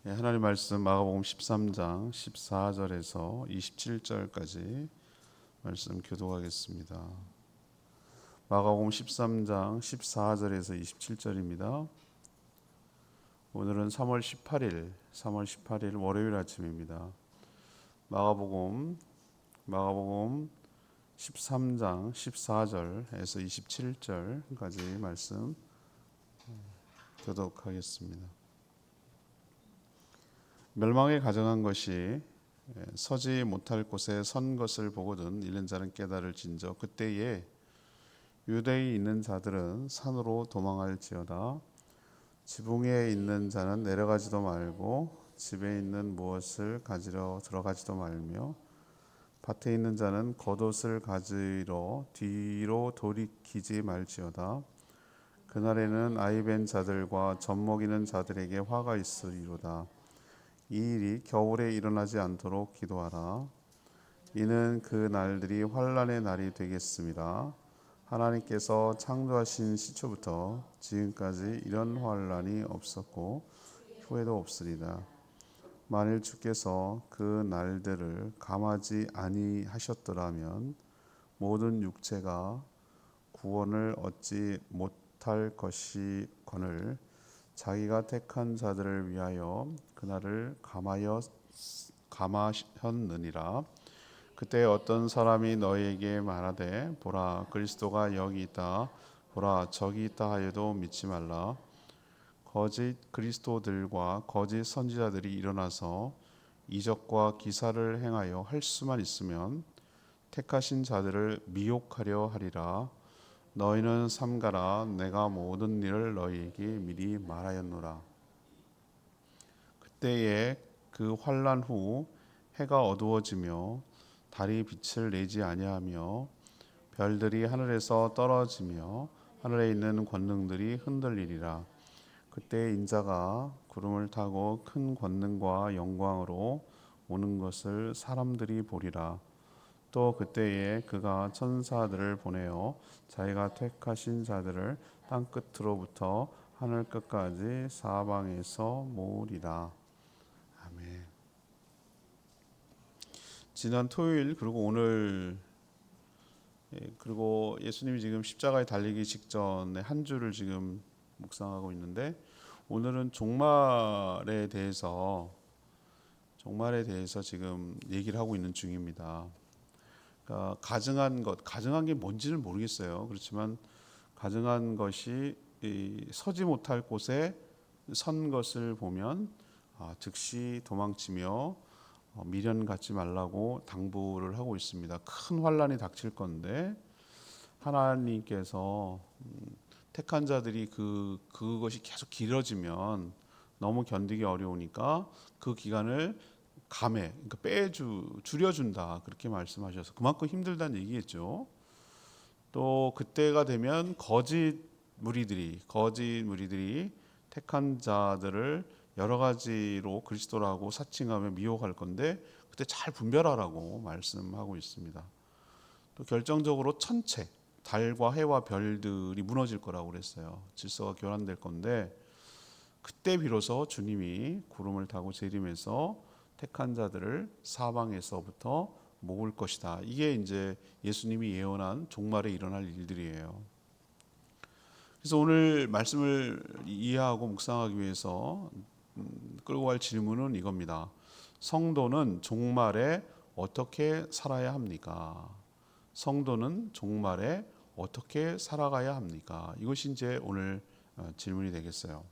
하나님 말씀 마가복음 13장 14절에서 27절까지 말씀 교독하겠습니다. 마가복음 13장 14절에서 27절입니다. 오늘은 3월 18일 월요일 아침입니다. 마가복음 13장 14절에서 27절까지 말씀 교독하겠습니다. 멸망에 가정한 것이 서지 못할 곳에 선 것을 보거든 잃는 자는 깨달을진저 그때에 유대에 있는 자들은 산으로 도망할지어다. 지붕에 있는 자는 내려가지도 말고 집에 있는 무엇을 가지러 들어가지도 말며 밭에 있는 자는 겉옷을 가지러 뒤로 돌이키지 말지어다. 그날에는 아이 벤 자들과 젖 먹이는 자들에게 화가 있으리로다. 이 일이 겨울에 일어나지 않도록 기도하라. 이는 그 날들이 환난의 날이 되겠습니다. 하나님께서 창조하신 시초부터 지금까지 이런 환난이 없었고 후에도 없으리라. 만일 주께서 그 날들을 감하지 아니하셨더라면 모든 육체가 구원을 얻지 못할 것이거늘 자기가 택한 자들을 위하여 그날을 감하셨느니라. 그때 어떤 사람이 너희에게 말하되 보라 그리스도가 여기 있다 보라 저기 있다 하여도 믿지 말라. 거짓 그리스도들과 거짓 선지자들이 일어나서 이적과 기사를 행하여 할 수만 있으면 택하신 자들을 미혹하려 하리라. 너희는 삼가라. 내가 모든 일을 너희에게 미리 말하였노라. 그때에 그 환난 후 해가 어두워지며 달이 빛을 내지 아니하며 별들이 하늘에서 떨어지며 하늘에 있는 권능들이 흔들리리라. 그때 인자가 구름을 타고 큰 권능과 영광으로 오는 것을 사람들이 보리라. 또 그때에 그가 천사들을 보내어 자기가 택하신 자들을 땅 끝으로부터 하늘 끝까지 사방에서 모으리라. 아멘. 지난 토요일 그리고 오늘 그리고 예수님이 지금 십자가에 달리기 직전에 한 주를 지금 묵상하고 있는데 오늘은 종말에 대해서 지금 얘기를 하고 있는 중입니다. 그러니까 가증한 게 뭔지는 모르겠어요. 그렇지만 가증한 것이 서지 못할 곳에 선 것을 보면 즉시 도망치며 미련 갖지 말라고 당부를 하고 있습니다. 큰 환난이 닥칠 건데 하나님께서 택한 자들이 그것이 계속 길어지면 너무 견디기 어려우니까 그 기간을 그러니까 줄여준다 그렇게 말씀하셔서 그만큼 힘들다는 얘기겠죠. 또 그때가 되면 거짓 무리들이 택한 자들을 여러 가지로 그리스도라고 사칭하며 미혹할 건데 그때 잘 분별하라고 말씀하고 있습니다. 또 결정적으로 천체 달과 해와 별들이 무너질 거라고 그랬어요. 질서가 교란될 건데 그때 비로소 주님이 구름을 타고 재림해서 택한 자들을 사방에서부터 모을 것이다. 이게 이제 예수님이 예언한 종말에 일어날 일들이에요. 그래서 오늘 말씀을 이해하고 묵상하기 위해서 끌고 갈 질문은 이겁니다. 성도는 종말에 어떻게 살아야 합니까? 성도는 종말에 어떻게 살아가야 합니까? 이것이 이제 오늘 질문이 되겠어요.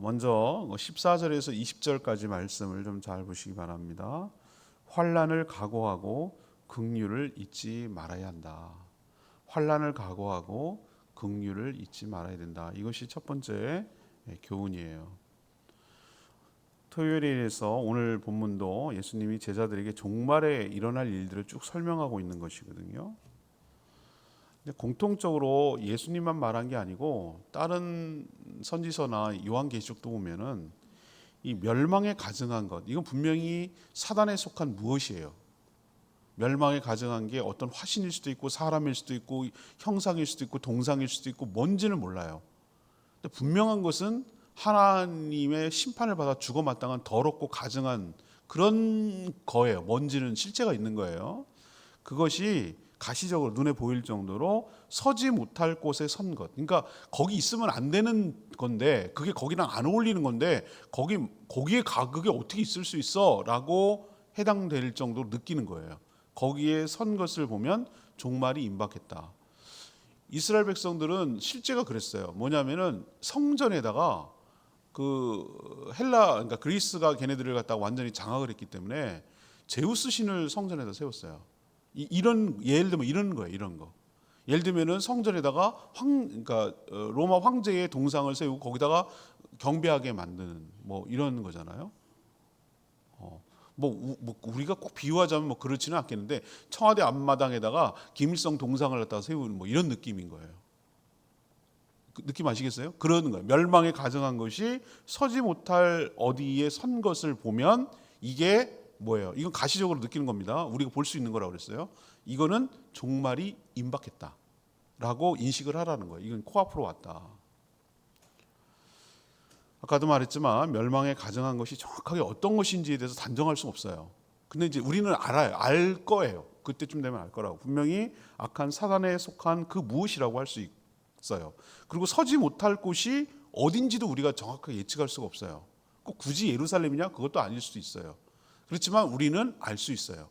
먼저 14절에서 20절까지 말씀을 좀 잘 보시기 바랍니다. 환난을 각오하고 긍휼을 잊지 말아야 한다. 환난을 각오하고 긍휼을 잊지 말아야 된다. 이것이 첫 번째 교훈이에요. 토요일에서 오늘 본문도 예수님이 제자들에게 종말에 일어날 일들을 쭉 설명하고 있는 것이거든요. 공통적으로 예수님만 말한 게 아니고 다른 선지서나 요한계시록도 보면은 이 멸망에 가증한 것, 이건 분명히 사단에 속한 무엇이에요. 멸망에 가증한 게 어떤 화신일 수도 있고 사람일 수도 있고 형상일 수도 있고 동상일 수도 있고 뭔지는 몰라요. 근데 분명한 것은 하나님의 심판을 받아 죽어 마땅한 더럽고 가증한 그런 거예요. 먼지는 실제가 있는 거예요. 그것이 가시적으로 눈에 보일 정도로 서지 못할 곳에 선 것. 그러니까 거기 있으면 안 되는 건데, 그게 거기랑 안 어울리는 건데, 거기에 그게 어떻게 있을 수 있어라고 해당될 정도로 느끼는 거예요. 거기에 선 것을 보면 종말이 임박했다. 이스라엘 백성들은 실제가 그랬어요. 뭐냐면은 성전에다가 그 그러니까 그리스가 걔네들을 갖다가 완전히 장악을 했기 때문에 제우스 신을 성전에다 세웠어요. 이런 예를 들면 이런 거예요. 이런 거. 예를 들면은 성전에다가 그러니까 로마 황제의 동상을 세우고 거기다가 경배하게 만드는 뭐 이런 거잖아요. 뭐 우리가 꼭 비유하자면 뭐 그렇지는 않겠는데 청와대 앞마당에다가 김일성 동상을 갖다가 세우는 뭐 이런 느낌인 거예요. 그 느낌 아시겠어요? 그러는 거예요. 멸망에 가증한 것이 서지 못할 어디에 선 것을 보면 이게 뭐예요? 이건 가시적으로 느끼는 겁니다. 우리가 볼 수 있는 거라고 그랬어요. 이거는 종말이 임박했다라고 인식을 하라는 거예요. 이건 코앞으로 왔다. 아까도 말했지만 멸망에 가증한 것이 정확하게 어떤 것인지에 대해서 단정할 수 없어요. 근데 이제 우리는 알아요. 알 거예요. 그때쯤 되면 알 거라고. 분명히 악한 사단에 속한 그 무엇이라고 할 수 있어요. 그리고 서지 못할 곳이 어딘지도 우리가 정확하게 예측할 수가 없어요. 꼭 굳이 예루살렘이냐? 그것도 아닐 수도 있어요. 그렇지만 우리는 알 수 있어요.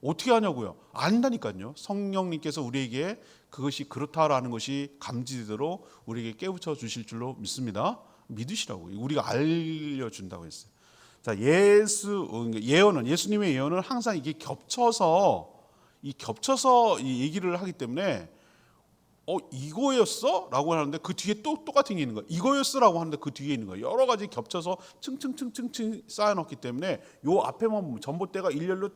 어떻게 하냐고요? 안다니까요. 성령님께서 우리에게 그것이 그렇다라는 것이 감지되도록 우리에게 깨우쳐 주실 줄로 믿습니다. 믿으시라고. 우리가 알려준다고 했어요. 자, 예언은, 예수님의 예언은 항상 이게 겹쳐서 이 얘기를 하기 때문에 이거였어? 라고 하는데 그 뒤에 또 똑같은 게 있는 거예요. 이거였어? 라고 하는데 그 뒤에 있는 거예요. 여러 가지 겹쳐서 층층층층층 쌓여놓기 때문에 요 앞에만 전봇대가 일렬로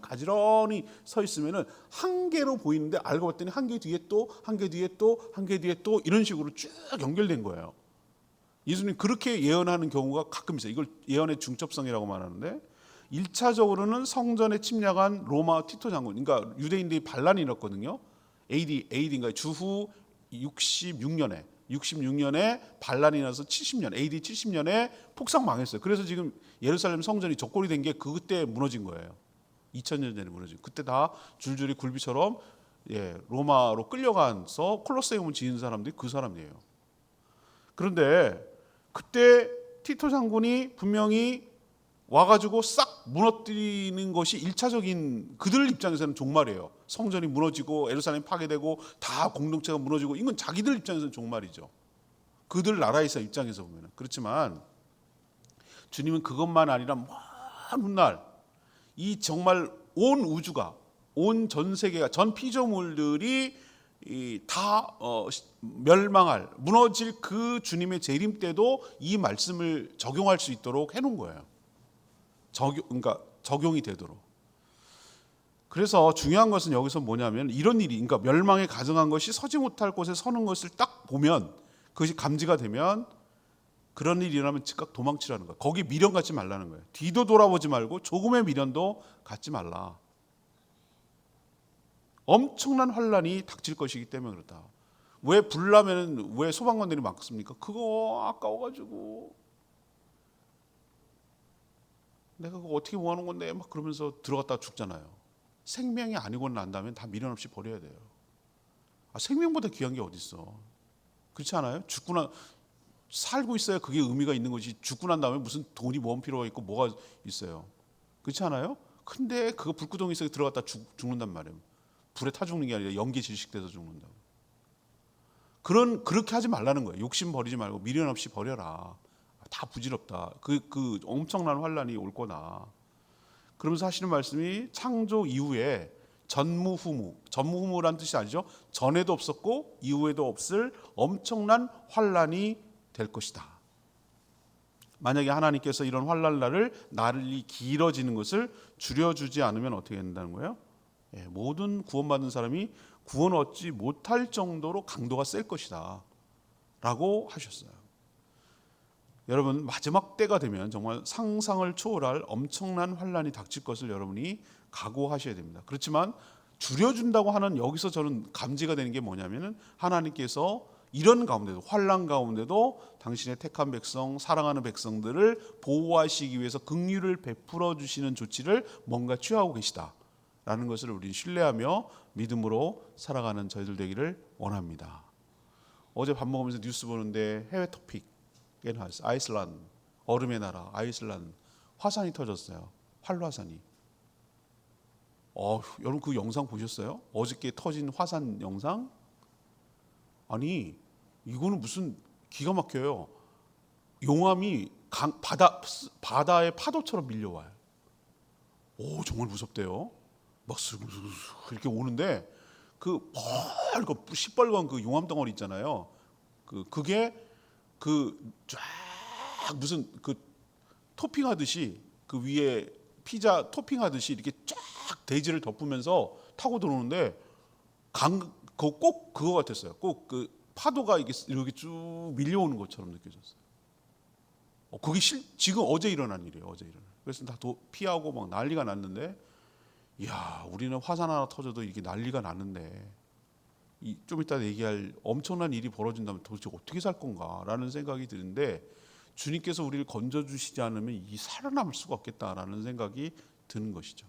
가지런히 서 있으면은 한 개로 보이는데 알고 봤더니 한 개 뒤에 또 한 개 뒤에 또 한 개 뒤에 또 이런 식으로 쭉 연결된 거예요. 예수님 그렇게 예언하는 경우가 가끔 있어요. 이걸 예언의 중첩성이라고 말하는데 1차적으로는 성전에 침략한 로마 티토 장군, 그러니까 유대인들이 반란이 일었거든요. AD인가요? 주후 66년에 반란이 나서 70년, AD 70년에 폭삭 망했어요. 그래서 지금 예루살렘 성전이 적골이 된 게 그때 무너진 거예요. 2000년 전에 무너진. 그때 다 줄줄이 굴비처럼 로마로 끌려가서 콜로세움을 지은 사람들이 그 사람이에요. 그런데 그때 티토 장군이 분명히 와가지고 싹 무너뜨리는 것이 1차적인 그들 입장에서는 종말이에요. 성전이 무너지고 예루살렘 파괴되고 다 공동체가 무너지고 이건 자기들 입장에서는 종말이죠. 그들 나라에서 입장에서 보면. 그렇지만 주님은 그것만 아니라 먼 훗날 이 정말 온 우주가, 온 전 세계가, 전 피조물들이 다 멸망할, 무너질 그 주님의 재림 때도 이 말씀을 적용할 수 있도록 해놓은 거예요. 그러니까 적용이 되도록. 그래서 중요한 것은 여기서 뭐냐면 이런 일이, 그러니까 멸망에 가증한 것이 서지 못할 곳에 서는 것을 딱 보면 그것이 감지가 되면 그런 일이 일어나면 즉각 도망치라는 거예요. 거기 미련 갖지 말라는 거예요. 뒤도 돌아보지 말고 조금의 미련도 갖지 말라. 엄청난 환란이 닥칠 것이기 때문에 그렇다. 왜 불나면 왜 소방관들이 막습니까? 그거 아까워가지고 내가 그거 어떻게 모아놓은 건데 막 그러면서 들어갔다 죽잖아요. 생명이 아니고 난다면 다 미련 없이 버려야 돼요. 생명보다 귀한 게 어디 있어? 그렇지 않아요? 살고 있어야 그게 의미가 있는 거지. 죽고 난 다음에 무슨 돈이 뭔 필요가 있고 뭐가 있어요? 그렇지 않아요? 근데 그거 불구덩이 속에 들어갔다 죽는단 말이에요. 불에 타 죽는 게 아니라 연기 질식돼서 죽는다고. 그렇게 하지 말라는 거예요. 욕심 버리지 말고 미련 없이 버려라. 다 부질없다. 그 엄청난 환란이 올 거다. 그러면서 하시는 말씀이 창조 이후에 전무후무란 뜻이 아니죠. 전에도 없었고 이후에도 없을 엄청난 환란이 될 것이다. 만약에 하나님께서 이런 환란날을 날이 길어지는 것을 줄여주지 않으면 어떻게 된다는 거예요? 모든 구원받은 사람이 구원 얻지 못할 정도로 강도가 셀 것이다 라고 하셨어요. 여러분 마지막 때가 되면 정말 상상을 초월할 엄청난 환란이 닥칠 것을 여러분이 각오하셔야 됩니다. 그렇지만 줄여준다고 하는 여기서 저는 감지가 되는 게 뭐냐면은 하나님께서 이런 가운데도, 환난 가운데도 당신의 택한 백성, 사랑하는 백성들을 보호하시기 위해서 긍휼을 베풀어 주시는 조치를 뭔가 취하고 계시다라는 것을 우리는 신뢰하며 믿음으로 살아가는 저희들 되기를 원합니다. 어제 밥 먹으면서 뉴스 보는데 해외 토픽에 나왔어요. 아이슬란드, 얼음의 나라 아이슬란드 화산이 터졌어요. 활화산이. 여러분 그 영상 보셨어요? 어저께 터진 화산 영상? 아니 이거는 무슨 기가 막혀요. 용암이 바다의 파도처럼 밀려와요. 정말 무섭대요. 막 이렇게 오는데 그 시뻘건 그 용암 덩어리 있잖아요. 그게 쫙 무슨 토핑하듯이 그 위에 피자 토핑하듯이 이렇게 쫙 대지를 덮으면서 타고 들어오는데 꼭 그거 같았어요. 꼭 그 파도가 이렇게 쭉 밀려오는 것처럼 느껴졌어요. 그게 지금 어제 일어난 일이에요. 어제 일어난. 그래서 다 피하고 막 난리가 났는데, 이야, 우리는 화산 하나 터져도 이게 난리가 났는데, 좀 이따 얘기할 엄청난 일이 벌어진다면 도대체 어떻게 살 건가라는 생각이 드는데, 주님께서 우리를 건져주시지 않으면 살아남을 수가 없겠다라는 생각이 드는 것이죠.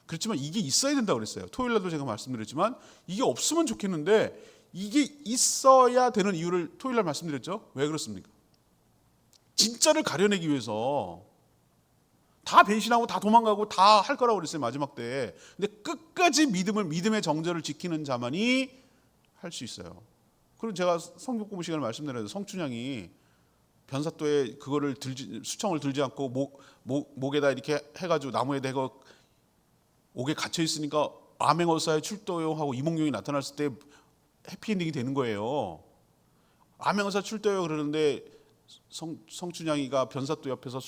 그렇지만 이게 있어야 된다고 그랬어요. 토요일날도 제가 말씀드렸지만 이게 없으면 좋겠는데 이게 있어야 되는 이유를 토요일날 말씀드렸죠. 왜 그렇습니까? 진짜를 가려내기 위해서 다 배신하고 다 도망가고 다 할 거라고 그랬어요. 마지막 때에. 근데 끝까지 믿음의 정절을 지키는 자만이 할 수 있어요. 그리고 제가 성경 공부 시간에 말씀드렸는데 성춘향이 변사또에 그거를 수청을 들지 않고 목에다 이렇게 해가지고 나무에 대고 옥에 갇혀 있으니까 암행어사에 출도요 하고 이몽룡이 나타났을 때 해피엔딩이 되는 거예요. 암행어사 출도요 그러는데 성춘향이가 변사또 옆에서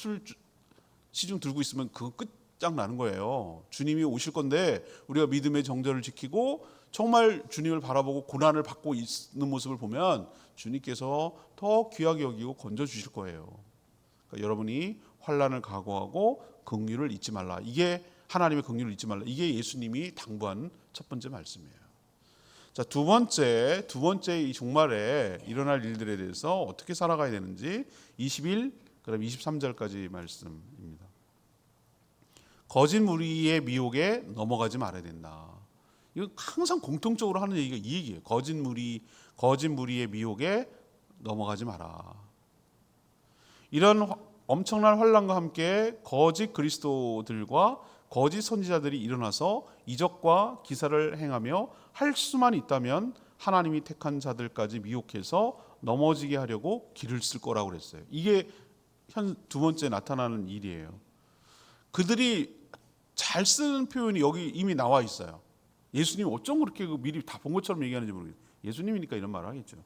시중 들고 있으면 그거 끝장나는 거예요. 주님이 오실 건데 우리가 믿음의 정절을 지키고 정말 주님을 바라보고 고난을 받고 있는 모습을 보면 주님께서 더 귀하게 여기고 건져주실 거예요. 그러니까 여러분이 환난을 각오하고 긍휼을 잊지 말라. 이게 하나님의 긍휼을 잊지 말라. 이게 예수님이 당부한 첫 번째 말씀이에요. 자, 두 번째 이 종말에 일어날 일들에 대해서 어떻게 살아가야 되는지 21, 그다음 23절까지 말씀입니다. 거짓 무리의 미혹에 넘어가지 말아야 된다. 이거 항상 공통적으로 하는 얘기가 이 얘기예요. 거짓 무리의 미혹에 넘어가지 마라. 이런 엄청난 환난과 함께 거짓 그리스도들과 거짓 선지자들이 일어나서 이적과 기사를 행하며 할 수만 있다면 하나님이 택한 자들까지 미혹해서 넘어지게 하려고 길을 쓸 거라고 그랬어요. 이게 두 번째 나타나는 일이에요. 그들이 잘 쓰는 표현이 여기 이미 나와 있어요. 예수님이 어쩜 그렇게 미리 다 본 것처럼 얘기하는지 모르겠어요. 예수님이니까 이런 말을 하겠죠.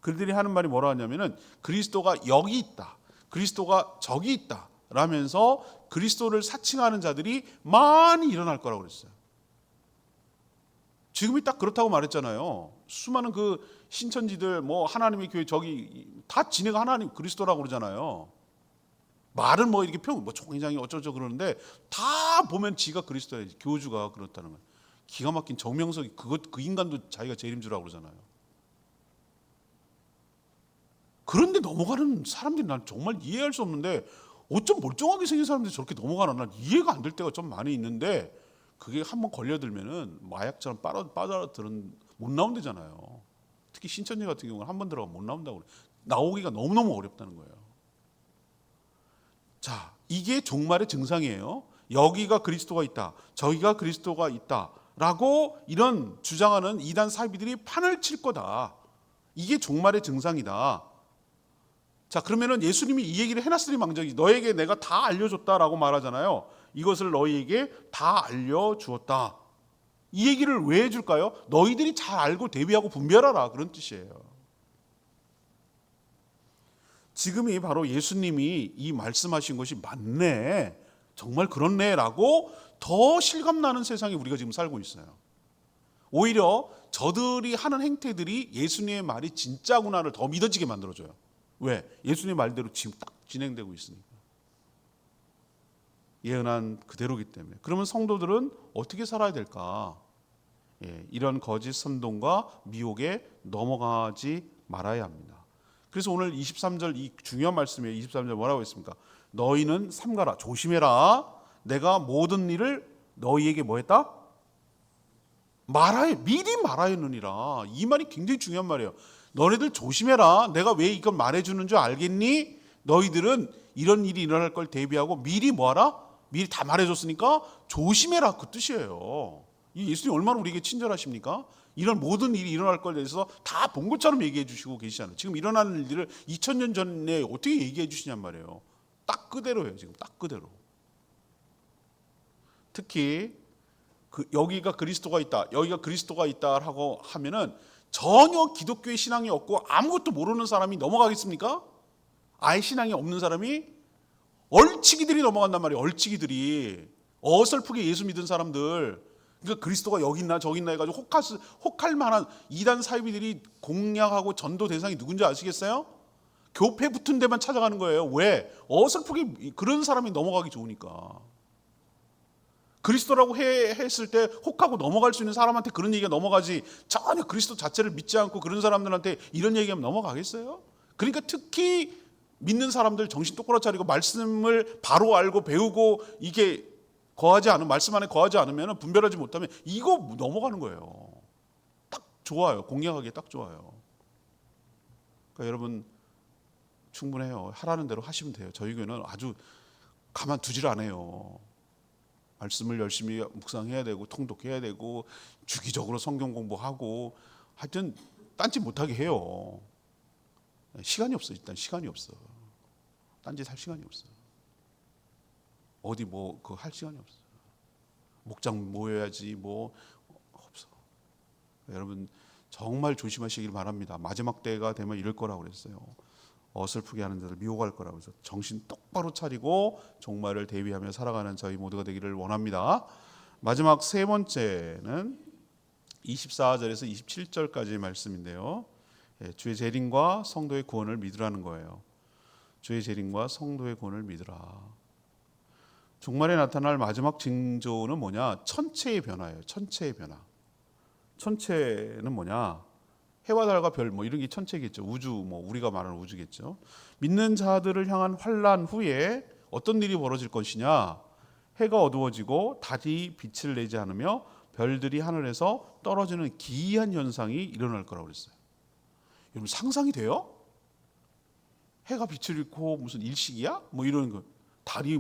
그들이 하는 말이 뭐라 하냐면은 그리스도가 여기 있다, 그리스도가 저기 있다 라면서 그리스도를 사칭하는 자들이 많이 일어날 거라고 그랬어요. 지금이 딱 그렇다고 말했잖아요. 수많은 그 신천지들 뭐 하나님의 교회 저기 다 지네가 하나님 그리스도라고 그러잖아요. 말은 뭐 이렇게 총회장이 어쩌죠 그러는데 다 보면 지가 그리스도야. 교주가 그렇다는 거예요. 기가 막힌 정명석이 그 인간도 자기가 재림 주라고 그러잖아요. 그런데 넘어가는 사람들이 난 정말 이해할 수 없는데 어쩜 멀쩡하게 생긴 사람들이 저렇게 넘어가나 난 이해가 안 될 때가 좀 많이 있는데 그게 한번 걸려들면은 마약처럼 빠져들은 못 나온대잖아요. 특히 신천지 같은 경우는 한 번 들어가면 못 나온다고 그래요. 나오기가 너무너무 어렵다는 거예요. 자, 이게 종말의 증상이에요. 여기가 그리스도가 있다, 저기가 그리스도가 있다라고 이런 주장하는 이단 사이비들이 판을 칠 거다. 이게 종말의 증상이다. 자, 그러면은 예수님이 이 얘기를 해놨으니 망정이지. 너에게 내가 다 알려줬다라고 말하잖아요. 이것을 너희에게 다 알려주었다. 이 얘기를 왜 해줄까요? 너희들이 잘 알고 대비하고 분별하라, 그런 뜻이에요. 지금이 바로 예수님이 이 말씀하신 것이 맞네, 정말 그렇네 라고 더 실감나는 세상에 우리가 지금 살고 있어요. 오히려 저들이 하는 행태들이 예수님의 말이 진짜구나를 더 믿어지게 만들어줘요. 왜? 예수님의 말대로 지금 딱 진행되고 있으니까. 예언한 그대로기 때문에. 그러면 성도들은 어떻게 살아야 될까? 이런 거짓 선동과 미혹에 넘어가지 말아야 합니다. 그래서 오늘 23절 이 중요한 말씀이에요. 23절 뭐라고 했습니까? 너희는 삼가라, 조심해라. 내가 모든 일을 너희에게 뭐 했다? 미리 말하였느니라. 이 말이 굉장히 중요한 말이에요. 너네들 조심해라. 내가 왜 이걸 말해주는 줄 알겠니? 너희들은 이런 일이 일어날 걸 대비하고 미리 뭐하라? 미리 다 말해줬으니까 조심해라, 그 뜻이에요. 이 예수님 얼마나 우리에게 친절하십니까? 이런 모든 일이 일어날 걸 대해서 다 본 것처럼 얘기해 주시고 계시잖아요. 지금 일어나는 일들을 2000년 전에 어떻게 얘기해 주시냔 말이에요. 딱 그대로예요. 지금 딱 그대로. 특히 여기가 그리스도가 있다, 여기가 그리스도가 있다라고 하면은 전혀 기독교의 신앙이 없고 아무것도 모르는 사람이 넘어가겠습니까? 아예 신앙이 없는 사람이, 얼치기들이 넘어간단 말이에요. 얼치기들이 어설프게 예수 믿은 사람들, 그러니까 그리스도가 여기 있나 저기 있나 해가지고 혹할 만한 이단 사이비들이 공략하고 전도 대상이 누군지 아시겠어요? 교패 붙은 데만 찾아가는 거예요. 왜? 어설프게 그런 사람이 넘어가기 좋으니까. 그리스도라고 했을 때 혹하고 넘어갈 수 있는 사람한테 그런 얘기가 넘어가지, 전혀 그리스도 자체를 믿지 않고 그런 사람들한테 이런 얘기하면 넘어가겠어요? 그러니까 특히 믿는 사람들 정신 똑바로 차리고 말씀을 바로 알고 배우고 이게 말씀 안에 거하지 않으면, 분별하지 못하면 이거 넘어가는 거예요. 딱 좋아요. 공략하기에 딱 좋아요. 그러니까 여러분 충분해요. 하라는 대로 하시면 돼요. 저희 교회는 아주 가만두질 않아요. 말씀을 열심히 묵상해야 되고 통독해야 되고 주기적으로 성경 공부하고, 하여튼 딴짓 못하게 해요. 시간이 없어. 일단 시간이 없어. 딴짓 할 시간이 없어. 어디 할 시간이 없어. 목장 모여야지 없어. 여러분 정말 조심하시길 바랍니다. 마지막 때가 되면 이럴 거라고 그랬어요. 어설프게 하는 자들 미혹할 거라고 해서 정신 똑바로 차리고 종말을 대비하며 살아가는 저희 모두가 되기를 원합니다. 마지막 세 번째는 24절에서 27절까지의 말씀인데요. 주의 재림과 성도의 구원을 믿으라는 거예요. 주의 재림과 성도의 구원을 믿으라. 종말에 나타날 마지막 징조는 뭐냐? 천체의 변화예요. 천체의 변화. 천체는 뭐냐? 해와 달과 별 이런 게 천체겠죠. 우주 우리가 말하는 우주겠죠. 믿는 자들을 향한 환난 후에 어떤 일이 벌어질 것이냐? 해가 어두워지고 달이 빛을 내지 않으며 별들이 하늘에서 떨어지는 기이한 현상이 일어날 거라고 그랬어요. 여러분 상상이 돼요? 해가 빛을 잃고 무슨 일식이야? 이런 거. 달이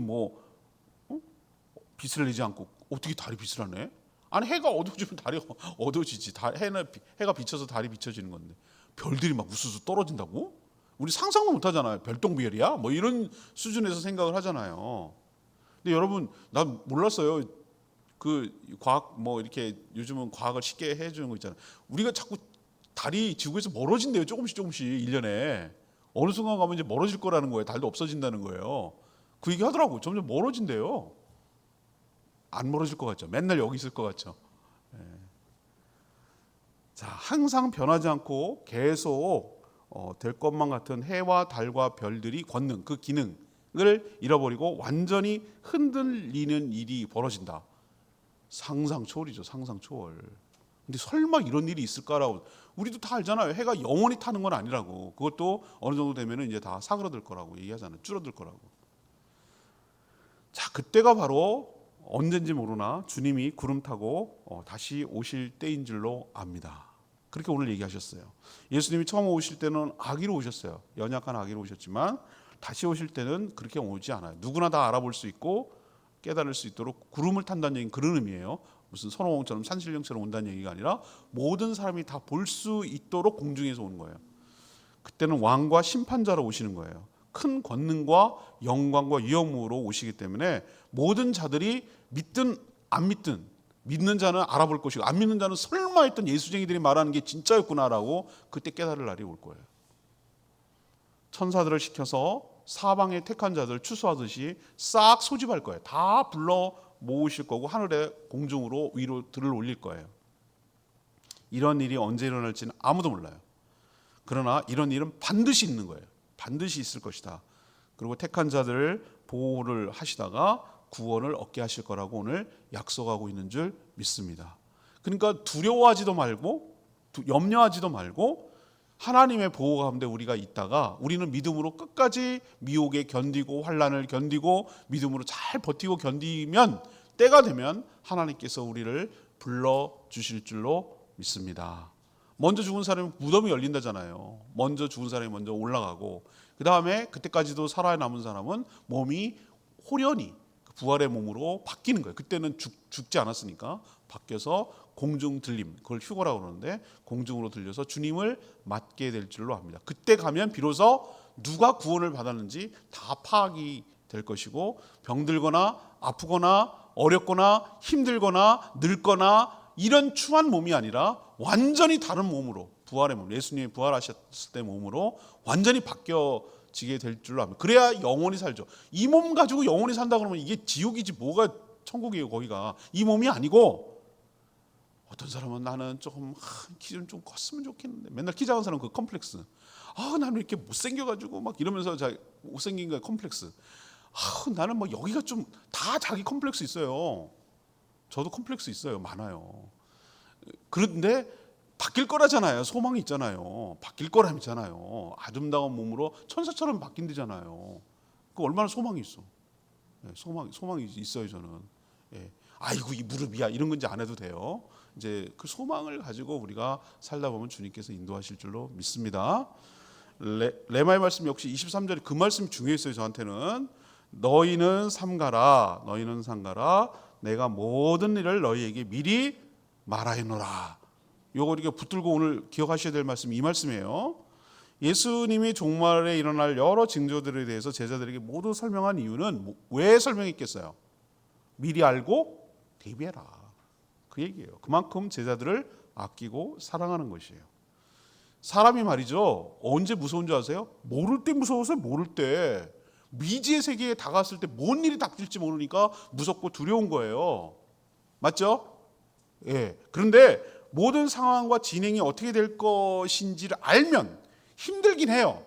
빛을 내지 않고 어떻게 달이 빛을 하네? 아니 해가 어두워지면 달이 어두워지지. 해가 비쳐서 달이 비춰지는 건데 별들이 막 우수수 떨어진다고? 우리 상상도 못하잖아요. 별똥별이야? 이런 수준에서 생각을 하잖아요. 근데 여러분 난 몰랐어요. 그 과학 이렇게 요즘은 과학을 쉽게 해주는 거 있잖아요. 우리가 자꾸 달이 지구에서 멀어진대요. 조금씩 1년에 어느 순간 가면 이제 멀어질 거라는 거예요. 달도 없어진다는 거예요. 그 얘기 하더라고. 점점 멀어진대요. 안 멀어질 것 같죠. 맨날 여기 있을 것 같죠. 자, 항상 변하지 않고 계속 될 것만 같은 해와 달과 별들이 걷는 그 기능을 잃어버리고 완전히 흔들리는 일이 벌어진다. 상상 초월이죠. 상상 초월. 근데 설마 이런 일이 있을까라고. 우리도 다 알잖아요. 해가 영원히 타는 건 아니라고. 그것도 어느 정도 되면 이제 다 사그러들 거라고 얘기하잖아요. 줄어들 거라고. 자, 그때가 바로 언젠지 모르나 주님이 구름 타고 다시 오실 때인 줄로 압니다. 그렇게 오늘 얘기하셨어요. 예수님이 처음 오실 때는 아기로 오셨어요. 연약한 아기로 오셨지만 다시 오실 때는 그렇게 오지 않아요. 누구나 다 알아볼 수 있고 깨달을 수 있도록 구름을 탄다는 얘기는 그런 의미예요. 무슨 선호공처럼 산신령처럼 온다는 얘기가 아니라 모든 사람이 다 볼 수 있도록 공중에서 오는 거예요. 그때는 왕과 심판자로 오시는 거예요. 큰 권능과 영광과 위엄으로 오시기 때문에 모든 자들이 믿든 안 믿든, 믿는 자는 알아볼 것이고 안 믿는 자는 설마 했던 예수쟁이들이 말하는 게 진짜였구나라고 그때 깨달을 날이 올 거예요. 천사들을 시켜서 사방의 택한 자들 추수하듯이 싹 소집할 거예요. 다 불러 모으실 거고 하늘에 공중으로 위로 들을 올릴 거예요. 이런 일이 언제 일어날지는 아무도 몰라요. 그러나 이런 일은 반드시 있는 거예요. 반드시 있을 것이다. 그리고 택한 자들을 보호를 하시다가 구원을 얻게 하실 거라고 오늘 약속하고 있는 줄 믿습니다. 그러니까 두려워하지도 말고 염려하지도 말고 하나님의 보호 가운데 우리가 있다가 우리는 믿음으로 끝까지 미혹에 견디고 환난을 견디고 믿음으로 잘 버티고 견디면 때가 되면 하나님께서 우리를 불러주실 줄로 믿습니다. 먼저 죽은 사람이 무덤이 열린다잖아요. 먼저 죽은 사람이 먼저 올라가고 그 다음에 그때까지도 살아남은 사람은 몸이 호련히 부활의 몸으로 바뀌는 거예요. 그때는 죽지 않았으니까 바뀌어서 공중 들림, 그걸 휴거라고 그러는데 공중으로 들려서 주님을 맞게 될 줄로 압니다. 그때 가면 비로소 누가 구원을 받았는지 다 파악이 될 것이고 병들거나 아프거나 어렵거나 힘들거나 늙거나 이런 추한 몸이 아니라 완전히 다른 몸으로 부활의 몸, 예수님이 부활하셨을 때 몸으로 완전히 바뀌어지게 될 줄로 압니다. 그래야 영원히 살죠. 이 몸 가지고 영원히 산다 그러면 이게 지옥이지 뭐가 천국이에요. 거기가 이 몸이 아니고 어떤 사람은 나는 조금 키 좀 컸으면 좋겠는데 맨날 키 작은 사람은 그 컴플렉스. 나는 이렇게 못생겨가지고 막 이러면서 못생긴 거 컴플렉스. 나는 뭐 여기가 좀 다 자기 컴플렉스 있어요. 저도 컴플렉스 있어요. 많아요. 그런데 바뀔 거라잖아요. 소망이 있잖아요. 바뀔 거람 있잖아요. 아름다운 몸으로 천사처럼 바뀐다잖아요. 그 얼마나 소망이 있어. 소망이 있어요. 저는. 아이고 이 무릎이야 이런 건지 안 해도 돼요. 이제 그 소망을 가지고 우리가 살다 보면 주님께서 인도하실 줄로 믿습니다. 레마의 말씀 역시 23절에 그 말씀이 중요했어요. 저한테는 너희는 삼가라 내가 모든 일을 너희에게 미리 말하였노라. 요거 이렇게 붙들고 오늘 기억하셔야 될 말씀 이 말씀이에요. 예수님이 종말에 일어날 여러 징조들에 대해서 제자들에게 모두 설명한 이유는 왜 설명했겠어요? 미리 알고 대비해라. 그 얘기예요. 그만큼 제자들을 아끼고 사랑하는 것이에요. 사람이 말이죠. 언제 무서운 줄 아세요? 모를 때 무서워서 모를 때. 미지의 세계에 다가왔을 때 뭔 일이 닥칠지 모르니까 무섭고 두려운 거예요. 맞죠? 그런데 모든 상황과 진행이 어떻게 될 것인지를 알면 힘들긴 해요.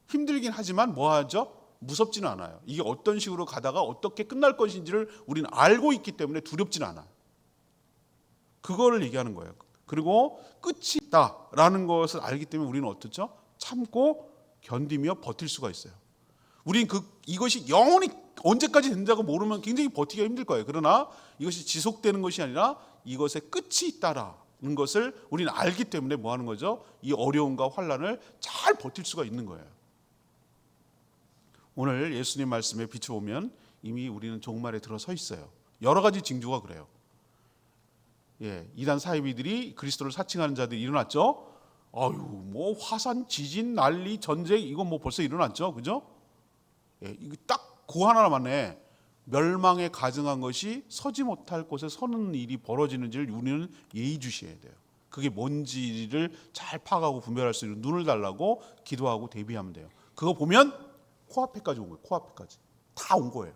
힘들긴 하지만 뭐 하죠? 무섭지는 않아요. 이게 어떤 식으로 가다가 어떻게 끝날 것인지를 우리는 알고 있기 때문에 두렵지는 않아요. 그거를 얘기하는 거예요. 그리고 끝이 있다라는 것을 알기 때문에 우리는 어떻죠? 참고 견디며 버틸 수가 있어요. 우리는 이것이 영원히 언제까지 된다고 모르면 굉장히 버티기가 힘들 거예요. 그러나 이것이 지속되는 것이 아니라 이것의 끝이 있다라는 것을 우리는 알기 때문에 뭐 하는 거죠? 이 어려움과 환난을 잘 버틸 수가 있는 거예요. 오늘 예수님 말씀에 비춰보면 이미 우리는 종말에 들어서 있어요. 여러 가지 징조가 그래요. 이단 사이비들이 그리스도를 사칭하는 자들이 일어났죠. 뭐 화산, 지진, 난리, 전쟁 이건 뭐 벌써 일어났죠, 그죠? 이거 딱 그 하나 남았네. 멸망에 가증한 것이 서지 못할 곳에 서는 일이 벌어지는지를 우리는 예의주시해야 돼요. 그게 뭔지를 잘 파악하고 분별할 수 있는 눈을 달라고 기도하고 대비하면 돼요. 그거 보면 코앞에까지 온 거예요. 코앞에까지 다 온 거예요.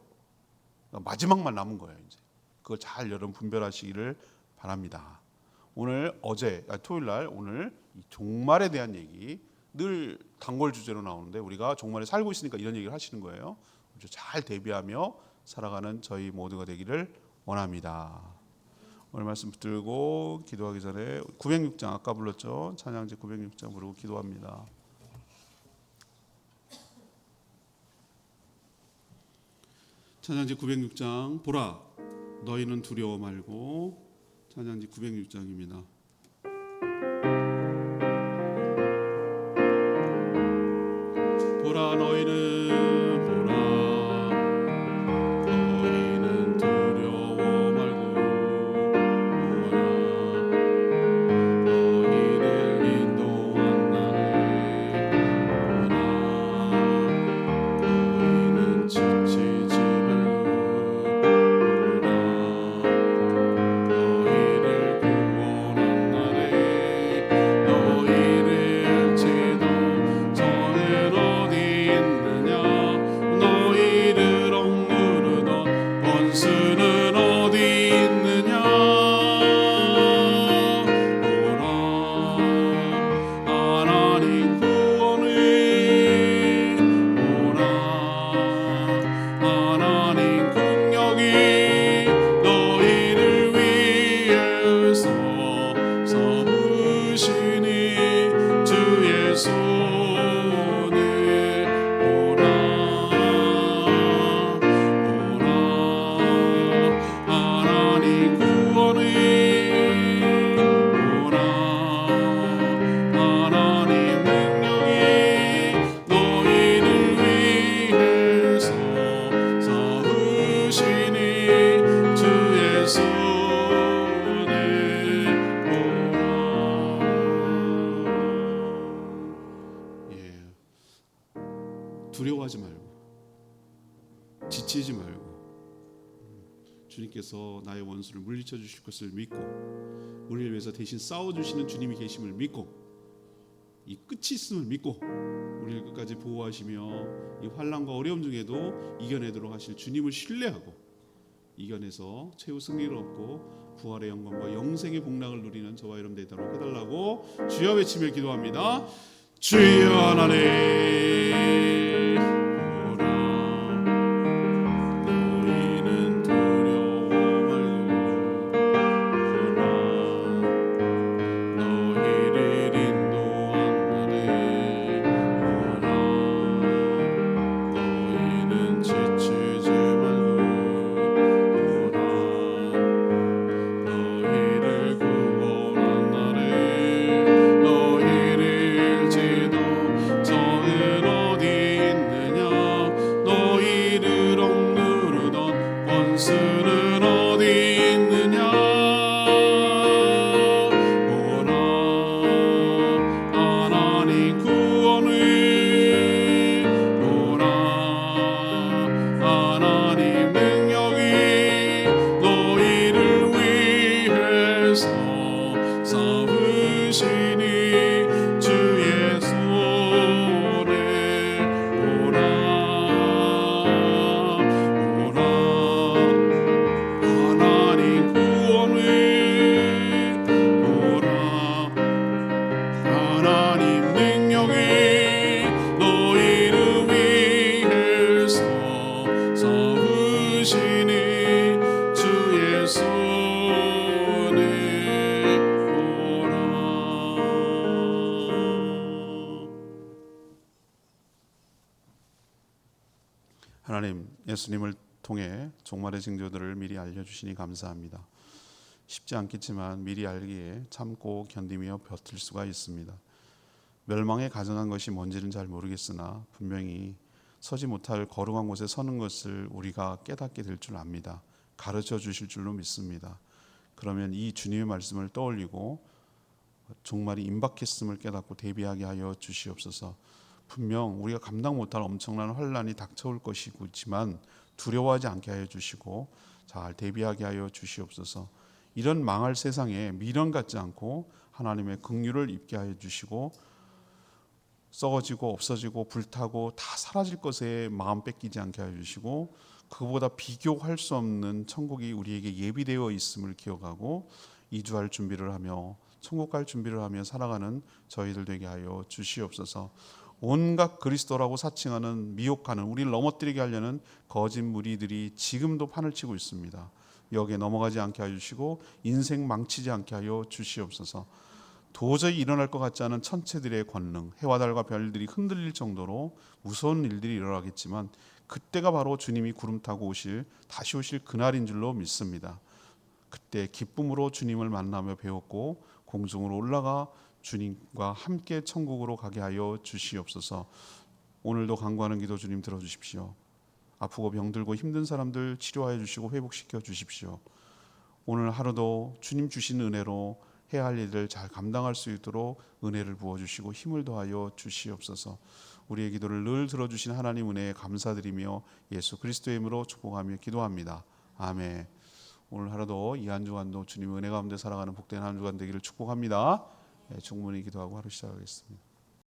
마지막만 남은 거예요. 이제 그걸 잘 여러분 분별하시기를 바랍니다. 오늘 토요일 날 오늘 이 종말에 대한 얘기 늘 단골 주제로 나오는데 우리가 종말에 살고 있으니까 이런 얘기를 하시는 거예요. 잘 대비하며 살아가는 저희 모두가 되기를 원합니다. 오늘 말씀 붙들고 기도하기 전에 906장 아까 불렀죠. 찬양지 906장 부르고 기도합니다. 찬양지 906장 보라 너희는 두려워 말고 찬양지 906장입니다. 보라 너희는 두려워 말고 보라 너희를 인도한 나를 보라 너희는 지치지 말고 보라 너희를 구원한 지치지 말고 주님께서 나의 원수를 물리쳐 주실 것을 믿고 우리를 위해서 대신 싸워주시는 주님이 계심을 믿고 이 끝이 있음을 믿고 우리를 끝까지 보호하시며 이 환난과 어려움 중에도 이겨내도록 하실 주님을 신뢰하고 이겨내서 최후 승리를 얻고 부활의 영광과 영생의 복락을 누리는 저와 여러분 되도록 해달라고 주여 외치며 기도합니다. 주여 하나님 하나님, 예수님을 통해 종말의 징조들을 미리 알려주시니 감사합니다. 쉽지 않겠지만 미리 알기에 참고 견디며 버틸 수가 있습니다. 멸망에 가증한 것이 뭔지는 잘 모르겠으나 분명히 서지 못할 거룩한 곳에 서는 것을 우리가 깨닫게 될 줄 압니다. 가르쳐 주실 줄로 믿습니다. 그러면 이 주님의 말씀을 떠올리고 종말이 임박했음을 깨닫고 대비하게 하여 주시옵소서. 분명 우리가 감당 못할 엄청난 환난이 닥쳐올 것이지만 두려워하지 않게 하여 주시고 잘 대비하게 하여 주시옵소서. 이런 망할 세상에 미련 갖지 않고 하나님의 긍휼을 입게 하여 주시고 썩어지고 없어지고 불타고 다 사라질 것에 마음 뺏기지 않게 하여 주시고 그보다 비교할 수 없는 천국이 우리에게 예비되어 있음을 기억하고 이주할 준비를 하며 천국 갈 준비를 하며 살아가는 저희들 되게 하여 주시옵소서. 온갖 그리스도라고 사칭하는 미혹하는 우리를 넘어뜨리게 하려는 거짓 무리들이 지금도 판을 치고 있습니다. 여기에 넘어가지 않게 하여 주시고 인생 망치지 않게 하여 주시옵소서. 도저히 일어날 것 같지 않은 천체들의 권능, 해와 달과 별들이 흔들릴 정도로 무서운 일들이 일어나겠지만 그때가 바로 주님이 구름 타고 다시 오실 그날인 줄로 믿습니다. 그때 기쁨으로 주님을 만나며 배웠고 공중으로 올라가 주님과 함께 천국으로 가게 하여 주시옵소서. 오늘도 간구하는 기도 주님 들어주십시오. 아프고 병들고 힘든 사람들 치료하여 주시고 회복시켜 주십시오. 오늘 하루도 주님 주신 은혜로 해야 할 일을 잘 감당할 수 있도록 은혜를 부어주시고 힘을 더하여 주시옵소서. 우리의 기도를 늘 들어주신 하나님 은혜에 감사드리며 예수 그리스도의 이름으로 축복하며 기도합니다. 아멘. 오늘 하루도 이 한 주간도 주님 은혜 가운데 살아가는 복된 한 주간 되기를 축복합니다. 충분히 기도하고 하루 시작하겠습니다.